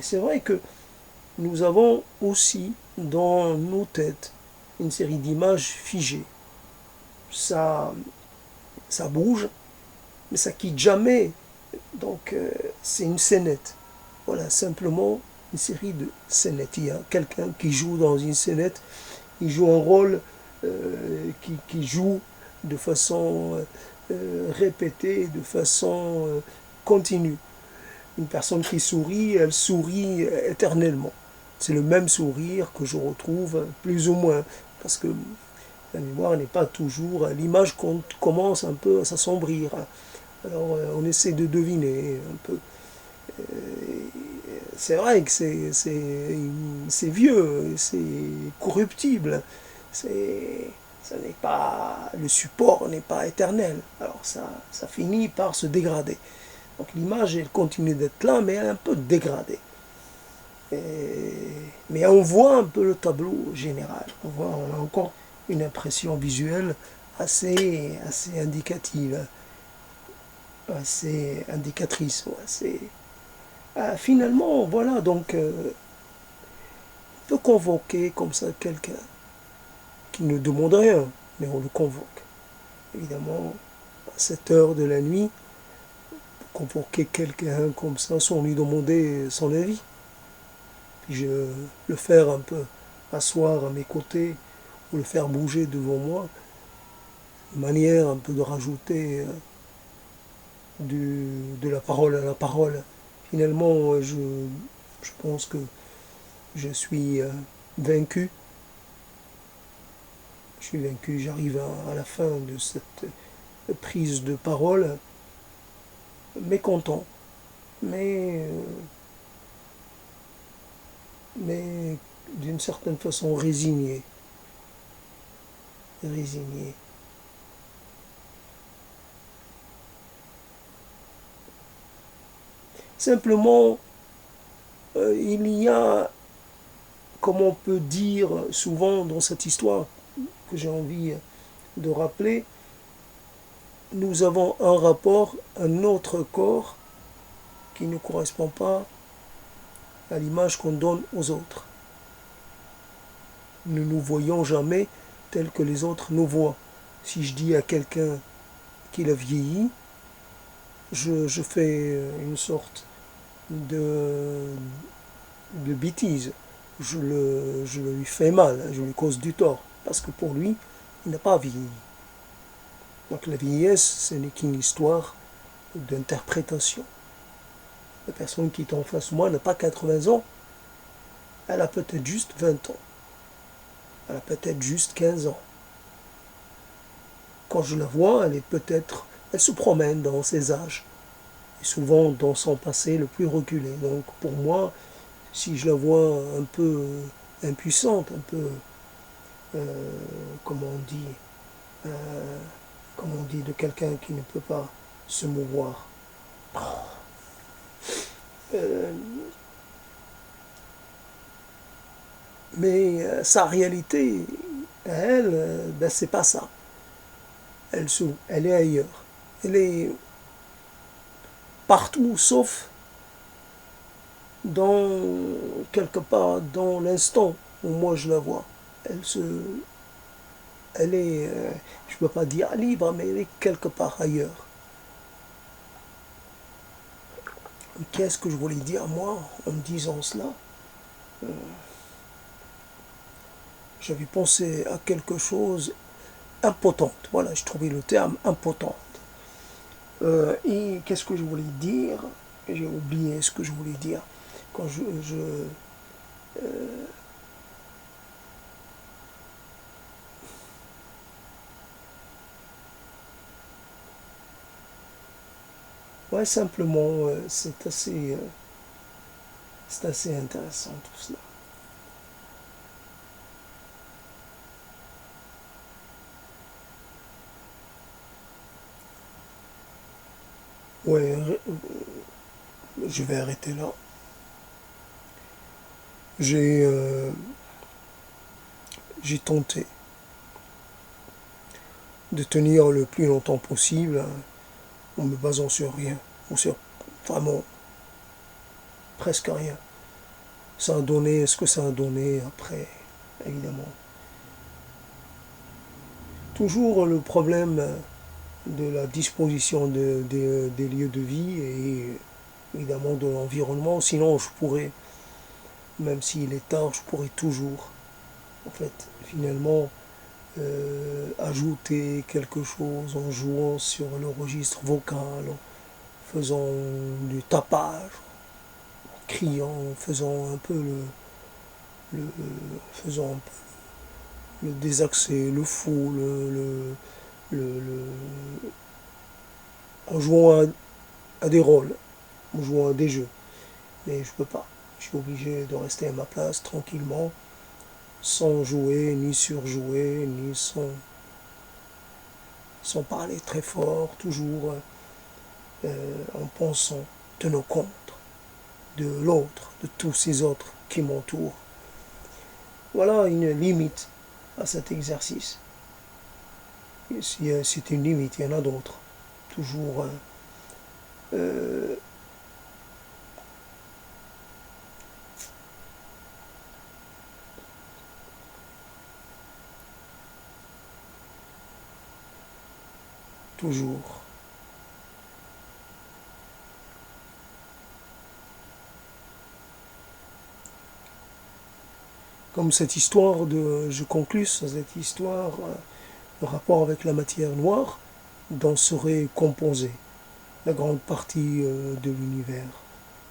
[SPEAKER 1] c'est vrai que nous avons aussi dans nos têtes une série d'images figées. Ça, ça bouge, mais ça quitte jamais. Donc c'est une scénette. Voilà, simplement une série de scénettes. Il y a quelqu'un qui joue dans une scénette, il joue un rôle qui joue de façon répétée, de façon continue. Une personne qui sourit, elle sourit éternellement. C'est le même sourire que je retrouve plus ou moins, parce que la mémoire n'est pas toujours... L'image commence un peu à s'assombrir. Alors on essaie de deviner un peu. C'est vrai que c'est vieux, c'est corruptible. Ça n'est pas, le support n'est pas éternel. Alors ça finit par se dégrader. Donc l'image, elle continue d'être là, mais elle est un peu dégradée. Mais on voit un peu le tableau général. On a encore une impression visuelle assez indicative, assez indicatrice. Finalement, voilà, donc on peut convoquer comme ça quelqu'un qui ne demande rien, mais on le convoque. Évidemment, à cette heure de la nuit, convoquer quelqu'un comme ça sans lui demander son avis. Puis le faire un peu asseoir à mes côtés ou le faire bouger devant moi, une manière un peu de rajouter de la parole à la parole. Finalement, je pense que je suis vaincu. Je suis vaincu, j'arrive à la fin de cette prise de parole, mécontent, mais d'une certaine façon résigné. Résigné. Simplement, il y a, comme on peut dire souvent dans cette histoire que j'ai envie de rappeler, nous avons un rapport à notre corps qui ne correspond pas à l'image qu'on donne aux autres. Nous ne nous voyons jamais tel que les autres nous voient. Si je dis à quelqu'un qu'il a vieilli, je fais une sorte de, de bêtises. Je lui fais mal, je lui cause du tort. Parce que pour lui, il n'a pas vieilli. Donc la vieillesse, ce n'est qu'une histoire d'interprétation. La personne qui est en face de moi n'a pas 80 ans, elle a peut-être juste 20 ans. Elle a peut-être juste 15 ans. Quand je la vois, elle se promène dans ses âges. Et souvent dans son passé le plus reculé. Donc pour moi, si je la vois un peu impuissante, un peu, comment on dit, euh, comme on dit de quelqu'un qui ne peut pas se mouvoir. Euh, mais sa réalité, elle, ben, c'est pas ça. Elle est ailleurs. Elle est partout sauf dans quelque part dans l'instant où moi je la vois. Elle se, elle est, je ne peux pas dire libre, mais elle est quelque part ailleurs. Qu'est-ce que je voulais dire moi en me disant cela? J'avais pensé à quelque chose impotente. Voilà, je trouvais le terme impotente. Et qu'est-ce que je voulais dire? J'ai oublié ce que je voulais dire. Quand ouais, simplement, c'est assez intéressant tout cela. Ouais, je vais arrêter là. J'ai euh, j'ai tenté de tenir le plus longtemps possible en me basant sur rien, ou sur vraiment presque rien. Ça a donné ce que ça a donné après, évidemment. Toujours le problème de la disposition des lieux de vie et évidemment de l'environnement. Sinon, je pourrais, même s'il est tard, je pourrais toujours, en fait, finalement, ajouter quelque chose en jouant sur le registre vocal, en faisant du tapage, en criant, en faisant un peu le faisant un peu le désaxé, le fou, en jouant à des rôles, en jouant à des jeux. Mais je peux pas. Je suis obligé de rester à ma place tranquillement, sans jouer, ni surjouer, ni sans parler très fort, toujours en pensant, tenant compte de l'autre, de tous ces autres qui m'entourent. Voilà une limite à cet exercice. C'est une limite, il y en a d'autres. Toujours, euh, toujours. Comme cette histoire je conclus sur cette histoire, le rapport avec la matière noire, dont serait composée la grande partie de l'univers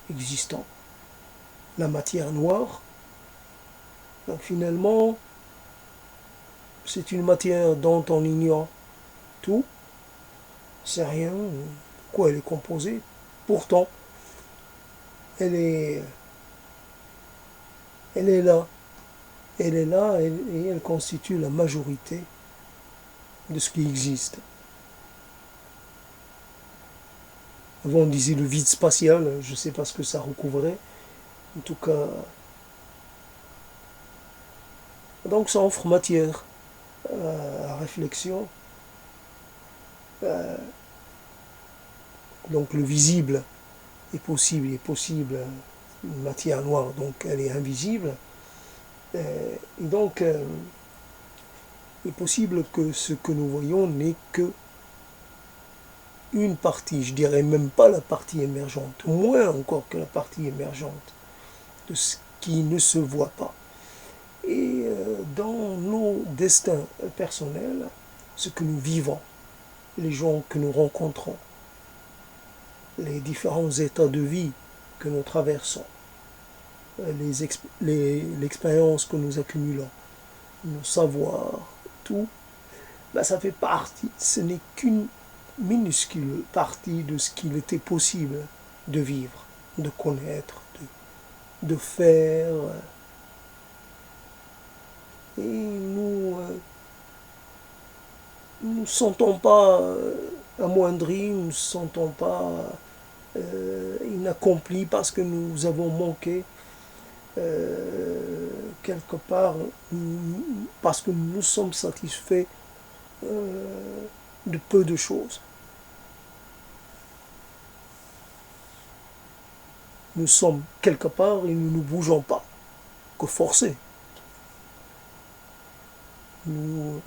[SPEAKER 1] existant. La matière noire, donc finalement, c'est une matière dont on ignore tout, c'est rien, quoi elle est composée. Pourtant, elle est, elle est là, et elle constitue la majorité de ce qui existe. Avant on disait le vide spatial, je ne sais pas ce que ça recouvrait. En tout cas, donc ça offre matière à réflexion. Euh, donc le visible il est possible, une matière noire, donc elle est invisible. Et donc, il est possible que ce que nous voyons n'est que une partie, je dirais même pas la partie émergente, moins encore que la partie émergente, de ce qui ne se voit pas. Et dans nos destins personnels, ce que nous vivons, les gens que nous rencontrons, les différents états de vie que nous traversons, l'expérience que nous accumulons, nos savoirs, tout, ben ça fait partie, ce n'est qu'une minuscule partie de ce qu'il était possible de vivre, de connaître, de faire. Et nous ne sentons pas amoindris, nous ne sentons pas inaccomplis parce que nous avons manqué quelque part, parce que nous sommes satisfaits de peu de choses. Nous sommes quelque part et nous ne bougeons pas, que forcés. Nous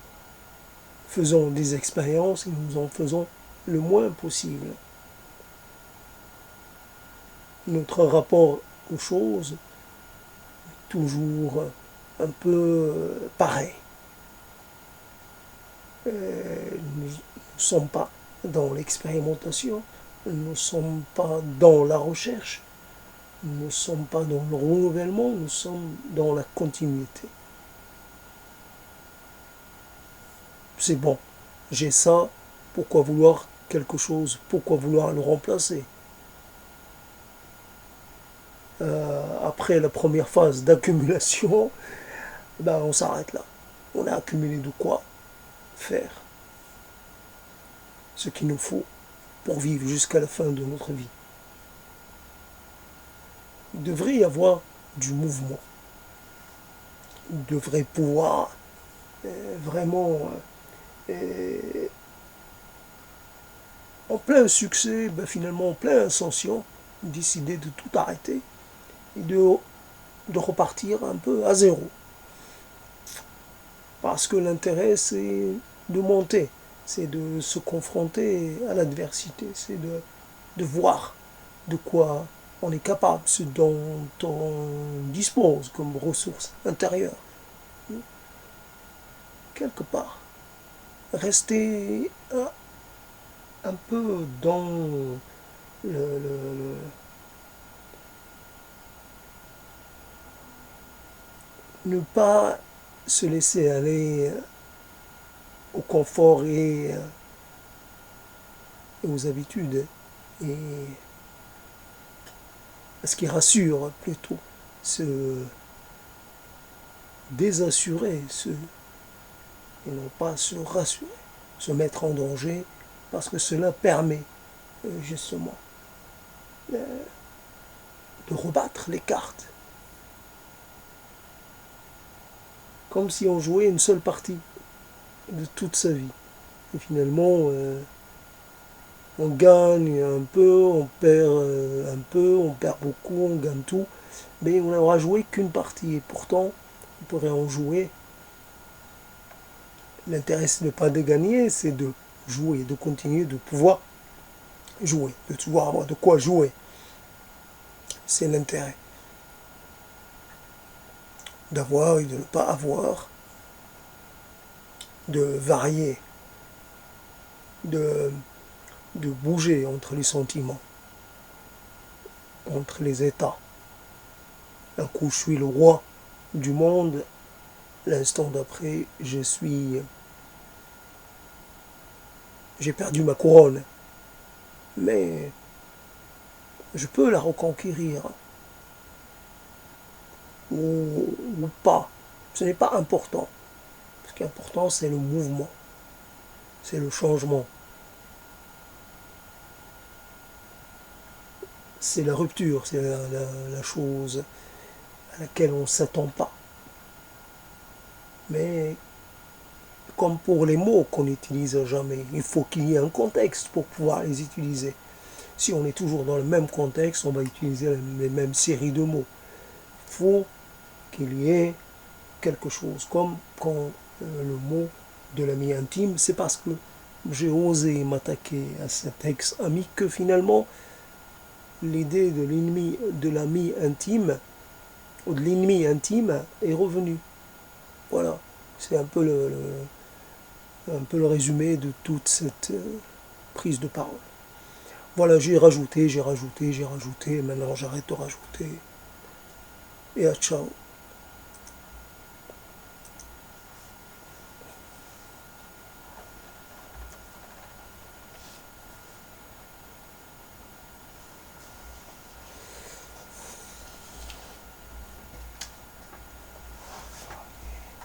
[SPEAKER 1] faisons des expériences et nous en faisons le moins possible. Notre rapport aux choses est toujours un peu pareil. Nous ne sommes pas dans l'expérimentation, nous ne sommes pas dans la recherche, nous ne sommes pas dans le renouvellement, nous sommes dans la continuité. C'est bon, j'ai ça, pourquoi vouloir quelque chose, pourquoi vouloir le remplacer? Après la première phase d'accumulation, ben on s'arrête là. On a accumulé de quoi faire ce qu'il nous faut pour vivre jusqu'à la fin de notre vie. Il devrait y avoir du mouvement. Il devrait pouvoir vraiment, en plein succès, ben finalement en pleine ascension, décider de tout arrêter et de repartir un peu à zéro. Parce que l'intérêt, c'est de monter, c'est de se confronter à l'adversité, c'est de voir de quoi on est capable, ce dont on dispose comme ressources intérieures. Quelque part, rester un peu dans ne pas se laisser aller au confort et aux habitudes et à ce qui rassure plutôt, se désassurer, et non pas se rassurer, se mettre en danger parce que cela permet justement de rebattre les cartes comme si on jouait une seule partie de toute sa vie. Et finalement, on gagne un peu, on perd un peu, on perd beaucoup, on gagne tout, mais on n'aura joué qu'une partie. Et pourtant, on pourrait en jouer. L'intérêt, ce n'est pas de gagner, c'est de jouer, de continuer, de pouvoir jouer, de pouvoir avoir de quoi jouer. C'est l'intérêt. D'avoir et de ne pas avoir, de varier, de bouger entre les sentiments, entre les états. Un coup, je suis le roi du monde, l'instant d'après, j'ai perdu ma couronne. Mais je peux la reconquérir. Ou pas. Ce n'est pas important. Ce qui est important, c'est le mouvement. C'est le changement. C'est la rupture. C'est la chose à laquelle on ne s'attend pas. Mais comme pour les mots qu'on n'utilise jamais, il faut qu'il y ait un contexte pour pouvoir les utiliser. Si on est toujours dans le même contexte, on va utiliser les mêmes séries de mots. Il faut qu'il y ait quelque chose, comme quand le mot de l'ami intime, c'est parce que j'ai osé m'attaquer à cet ex-ami que finalement l'idée de l'ami intime ou de l'ennemi intime est revenue. Voilà, c'est un peu le résumé de toute cette prise de parole. Voilà, j'ai rajouté, et maintenant j'arrête de rajouter. Et à ciao.